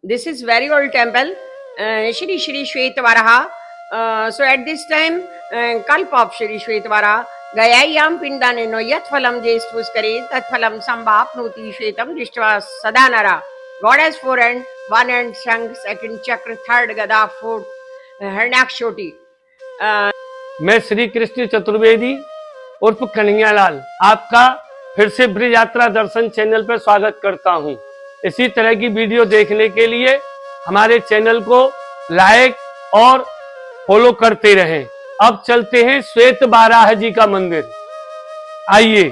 This is very old temple, Shri Shri Shvetavaraha. So at this time, Kalp of Shri Shvetavaraha, Gayayam Pindaneno Yat Phalam Jestvuskare Tat Phalam Sambhapnoti Shvetam Dishtva Sadanara. God has 4 hands, 1 hand Shang, 2nd Chakra, 3rd Gada, 4th Harnakshoti. मैं श्री कृष्ण चतुर्वेदी उर्फ कन्हैयालाल आपका फिर से bridge यात्रा दर्शन channel पर स्वागत करता हूं। इसी तरह की वीडियो देखने के लिए हमारे चैनल को लाइक और फॉलो करते रहें। अब चलते हैं श्वेत बाराह जी का मंदिर। आइए।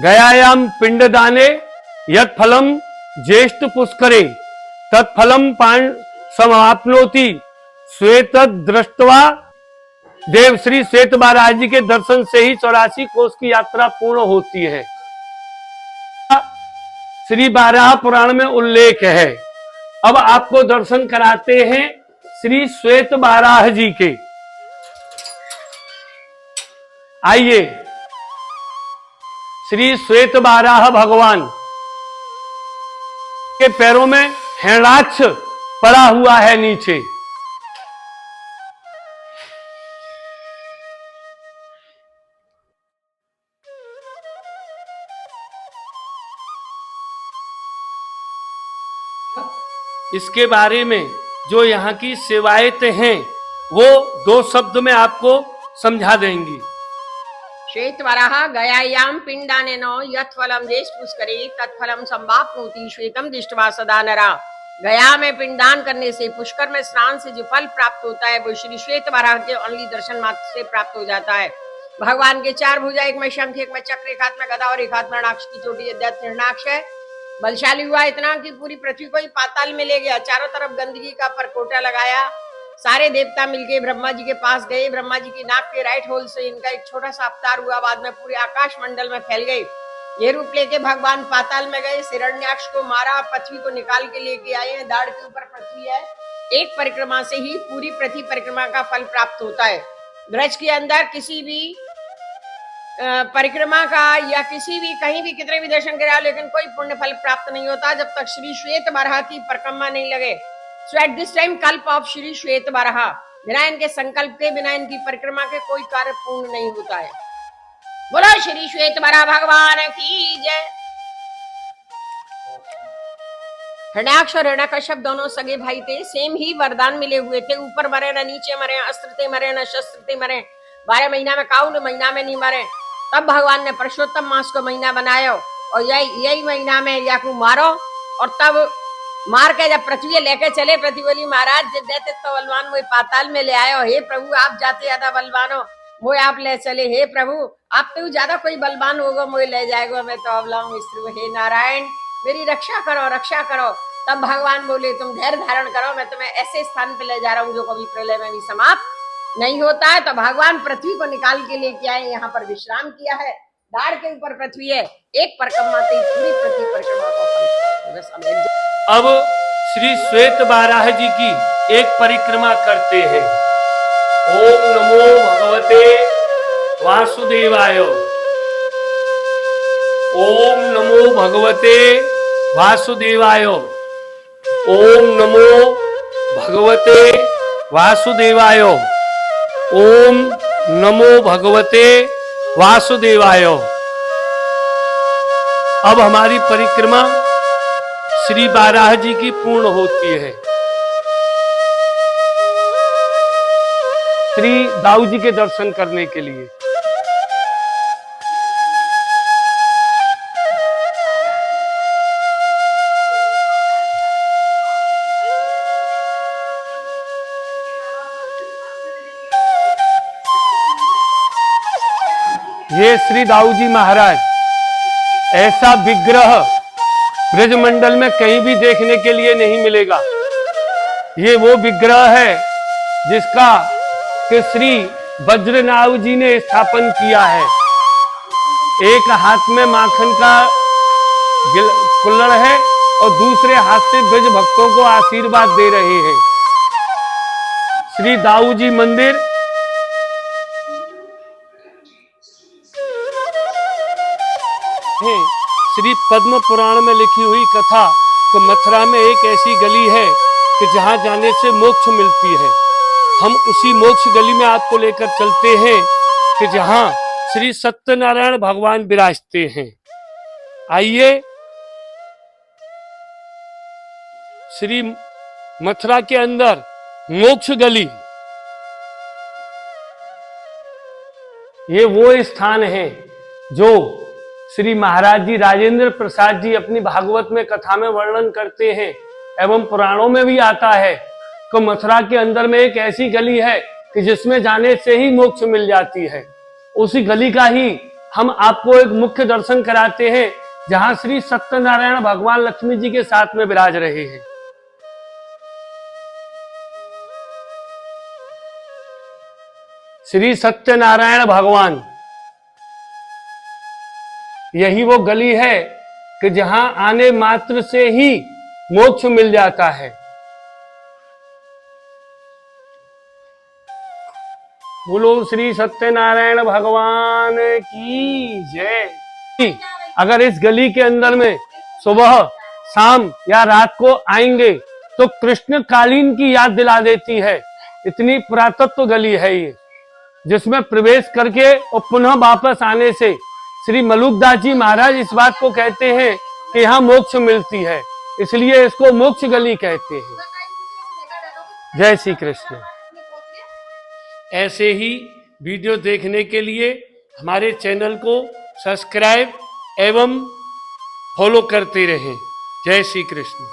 गयायाम पिंडदाने यत् फलम ज्येष्ठ पुष्करे तत्फलम पान समाप्नोति श्वेत दृष्टवा। देव श्री श्वेत बाराह जी के दर्शन से ही 84 कोस की यात्रा पूर्ण होती है। श्री बाराह पुराण में उल्लेख है। अब आपको दर्शन कराते हैं श्री श्वेत बाराह जी के। आइए। श्री श्वेत बाराह भगवान के पैरों में हिरणाक्ष पड़ा हुआ है नीचे। इसके बारे में जो यहाँ की सेवायतें हैं वो 2 शब्द में आपको समझा देंगी। श्वेतवराह गयायाम पिंडानेनो यत् फलम ज्येष्ठपुष्करे तत्फलम संवाप्नोति श्वेतम दृष्ट्वा सदा नरा। गया में पिंडदान करने से, पुष्कर में स्नान से जो फल प्राप्त होता है वो श्री श्वेतवराह के ओनली दर्शन मात्र से प्राप्त हो जाता है। भगवान के 4 भुजा, एक में शंख, एक में चक्र, एक हाथ में गदा और एक हाथ में हिरणाक्ष की चोटी हिरणाक्ष है। बलशाली हुआ इतना कि पूरी पृथ्वी को ही पाताल में ले गया। चारों तरफ गंदगी का परकोटा लगाया। सारे देवता मिलके ब्रह्मा जी के पास गए। ब्रह्मा जी की नाक के राइट होल से इनका एक छोटा सा अवतार हुआ, बाद में पूरे आकाश मंडल में फैल गए। ये रूप लेके भगवान पाताल में गए, हिरण्याक्ष को मारा, पृथ्वी को निकाल के लेके आए हैं। दाढ़ के ऊपर पृथ्वी है। एक परिक्रमा से ही पूरी पृथ्वी परिक्रमा का फल प्राप्त होता है। ब्रज के अंदर किसी भी परिक्रमा का या किसी भी कहीं भी कितने भी दर्शन कराओ, लेकिन कोई पुण्य फल प्राप्त नहीं होता जब तक श्री श्वेत बाराह की परिक्रमा नहीं लगे। सो एट दिस टाइम कल्प ऑफ श्री श्वेत बाराह, बिना इनके संकल्प के, बिना इनकी परिक्रमा के कोई कार्य पूर्ण नहीं होता है। बोलो श्री श्वेत बाराह भगवान की जय। हिरण्याक्ष और हिरण्यकश्यप दोनों सगे भाई थे। सेम ही वरदान मिले हुए थे। ऊपर मरे न नीचे मरे, अस्त्र ते मरे न शस्त्र ते मरे, 12 महीना में काऊ न महीना में नहीं मरे। तब भगवान ने पुरुषोत्तम मास को महीना बनाया और यही महीना में या को मारो। और तब मार के जब पृथ्वी लेके चले, पृथ्वी बोली महाराज देते तो बलवान मुझे पाताल में ले आयो। हे प्रभु आप जाते ज्यादा बलवान हो, मुझे आप ले चले। हे प्रभु आप तो ज्यादा कोई बलवान होगा, मुझे ले जाएगा, मैं तो अबला हूँ। हे नारायण मेरी रक्षा करो, रक्षा करो। तब भगवान बोले तुम धैर्य धारण करो, मैं तुम्हें ऐसे स्थान पे ले जा रहा हूँ जो कभी प्रलय में भी समाप्त नहीं होता है। तो भगवान पृथ्वी को निकाल के लेके आए, यहाँ पर विश्राम किया है। दाढ़ के ऊपर पृथ्वी है। एक परिक्रमा से पूरी पृथ्वी परिक्रमा को फल। अब श्री श्वेत बाराह जी की एक परिक्रमा करते हैं। ओम नमो भगवते वासुदेवाय। ओम नमो भगवते वासुदेवाय। ओम नमो भगवते वासुदेवाय। ओम नमो भगवते वासुदेवाय। अब हमारी परिक्रमा श्री बाराह जी की पूर्ण होती है। श्री दाऊ जी के दर्शन करने के लिए ये श्री दाऊ जी महाराज, ऐसा विग्रह ब्रजमंडल में कहीं भी देखने के लिए नहीं मिलेगा। ये वो विग्रह है जिसका कि श्री वज्रनाभ जी ने स्थापन किया है। एक हाथ में माखन का कुल्हड़ है और दूसरे हाथ से ब्रज भक्तों को आशीर्वाद दे रहे हैं। श्री दाऊ जी मंदिर श्री पद्म पुराण में लिखी हुई कथा कि मथुरा में एक ऐसी गली है कि जहां जाने से मोक्ष मिलती है। हम उसी मोक्ष गली में आपको लेकर चलते हैं कि जहां श्री सत्यनारायण भगवान विराजते हैं। आइए श्री मथुरा के अंदर मोक्ष गली, ये वो स्थान है जो श्री महाराज जी राजेंद्र प्रसाद जी अपनी भागवत में कथा में वर्णन करते हैं एवं पुराणों में भी आता है कि मथुरा के अंदर में एक ऐसी गली है कि जिसमें जाने से ही मोक्ष मिल जाती है। उसी गली का ही हम आपको एक मुख्य दर्शन कराते हैं जहां श्री सत्यनारायण भगवान लक्ष्मी जी के साथ में विराज रहे हैं। श्री सत्यनारायण भगवान, यही वो गली है कि जहां आने मात्र से ही मोक्ष मिल जाता है। बोलो श्री सत्यनारायण भगवान की जय। अगर इस गली के अंदर में सुबह, शाम या रात को आएंगे तो कृष्ण कालीन की याद दिला देती है। इतनी पुरातत्व गली है ये, जिसमें प्रवेश करके और पुनः वापस आने से श्री मलुकदास जी महाराज इस बात को कहते हैं कि यहाँ मोक्ष मिलती है, इसलिए इसको मोक्ष गली कहते हैं। जय श्री कृष्ण। ऐसे ही वीडियो देखने के लिए हमारे चैनल को सब्सक्राइब एवं फॉलो करते रहें। जय श्री कृष्ण।